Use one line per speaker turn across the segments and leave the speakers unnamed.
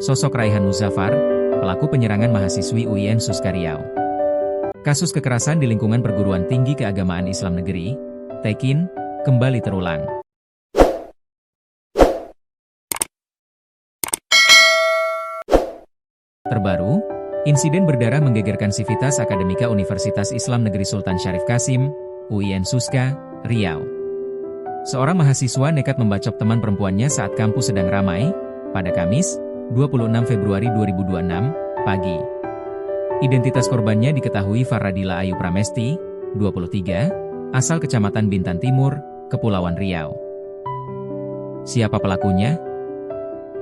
Sosok Raihan Muzaffar, pelaku penyerangan mahasiswi UIN Suska Riau. Kasus kekerasan di lingkungan Perguruan Tinggi Keagamaan Islam Negeri, Tekin, kembali terulang. Terbaru, insiden berdarah menggegerkan Sivitas Akademika Universitas Islam Negeri Sultan Syarif Kasim, UIN Suska, Riau. Seorang mahasiswa nekat membacok teman perempuannya saat kampus sedang ramai, pada Kamis, 26 Februari 2026, pagi. Identitas korbannya diketahui Faradila Ayu Pramesti, 23, asal Kecamatan Bintan Timur, Kepulauan Riau. Siapa pelakunya?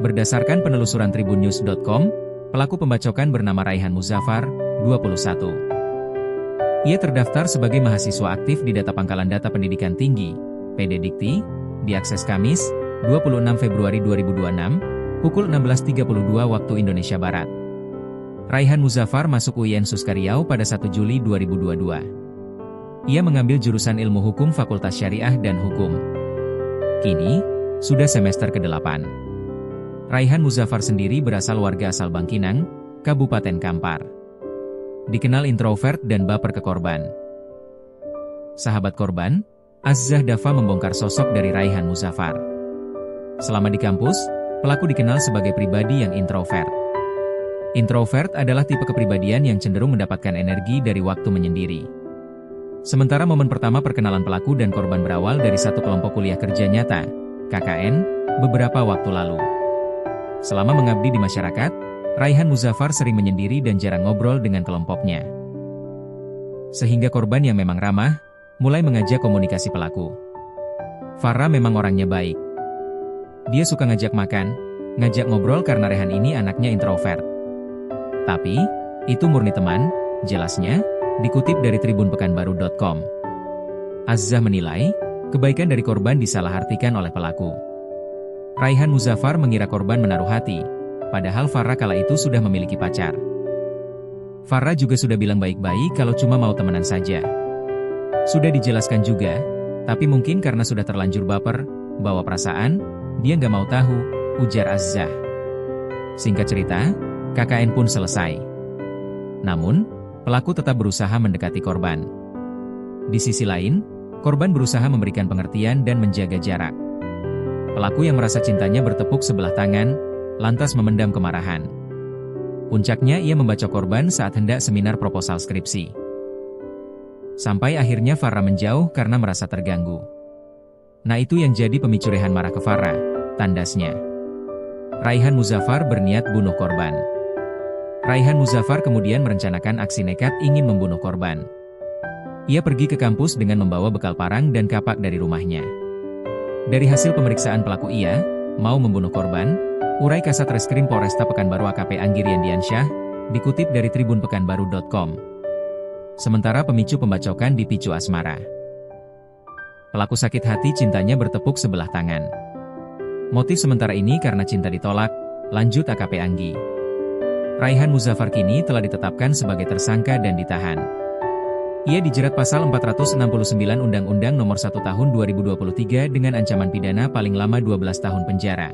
Berdasarkan penelusuran tribunnews.com, pelaku pembacokan bernama Raihan Muzaffar, 21. Ia terdaftar sebagai mahasiswa aktif di Data Pangkalan Data Pendidikan Tinggi, PD Dikti, diakses Kamis, 26 Februari 2026, pukul 16.32 waktu Indonesia Barat. Raihan Muzaffar masuk UIN Suska Riau pada 1 Juli 2022. Ia mengambil jurusan Ilmu Hukum Fakultas Syariah dan Hukum. Kini, sudah semester ke-8. Raihan Muzaffar sendiri berasal warga asal Bangkinang, Kabupaten Kampar. Dikenal introvert dan baper ke korban. Sahabat korban, Azzah Dafa membongkar sosok dari Raihan Muzaffar. Selama di kampus, pelaku dikenal sebagai pribadi yang introvert. Introvert adalah tipe kepribadian yang cenderung mendapatkan energi dari waktu menyendiri. Sementara momen pertama perkenalan pelaku dan korban berawal dari satu kelompok kuliah kerja nyata, KKN, beberapa waktu lalu. Selama mengabdi di masyarakat, Raihan Muzaffar sering menyendiri dan jarang ngobrol dengan kelompoknya. Sehingga korban yang memang ramah, mulai mengajak komunikasi pelaku. Farah memang orangnya baik. Dia suka ngajak makan, ngajak ngobrol karena Raihan ini anaknya introvert. Tapi, itu murni teman, jelasnya, dikutip dari tribunpekanbaru.com. Azzah menilai, kebaikan dari korban disalahartikan oleh pelaku. Raihan Muzaffar mengira korban menaruh hati, padahal Farah kala itu sudah memiliki pacar. Farah juga sudah bilang baik-baik kalau cuma mau temenan saja. Sudah dijelaskan juga, tapi mungkin karena sudah terlanjur baper, bawa perasaan, dia nggak mau tahu, ujar Azzah. Singkat cerita, KKN pun selesai. Namun, pelaku tetap berusaha mendekati korban. Di sisi lain, korban berusaha memberikan pengertian dan menjaga jarak. Pelaku yang merasa cintanya bertepuk sebelah tangan, lantas memendam kemarahan. Puncaknya ia membacok korban saat hendak seminar proposal skripsi. Sampai akhirnya Farah menjauh karena merasa terganggu. Nah itu yang jadi pemicu Raihan marah ke Farah, tandasnya. Raihan Muzaffar berniat bunuh korban. Raihan Muzaffar kemudian merencanakan aksi nekat ingin membunuh korban. Ia pergi ke kampus dengan membawa bekal parang dan kapak dari rumahnya. Dari hasil pemeriksaan pelaku ia mau membunuh korban, urai Kasat Reskrim Polresta Pekanbaru AKP Anggirian Diansyah, dikutip dari tribunpekanbaru.com. Sementara pemicu pembacokan dipicu asmara. Pelaku sakit hati cintanya bertepuk sebelah tangan. Motif sementara ini karena cinta ditolak, lanjut AKP Anggi. Raihan Muzaffar kini telah ditetapkan sebagai tersangka dan ditahan. Ia dijerat pasal 469 Undang-Undang Nomor 1 Tahun 2023 dengan ancaman pidana paling lama 12 tahun penjara.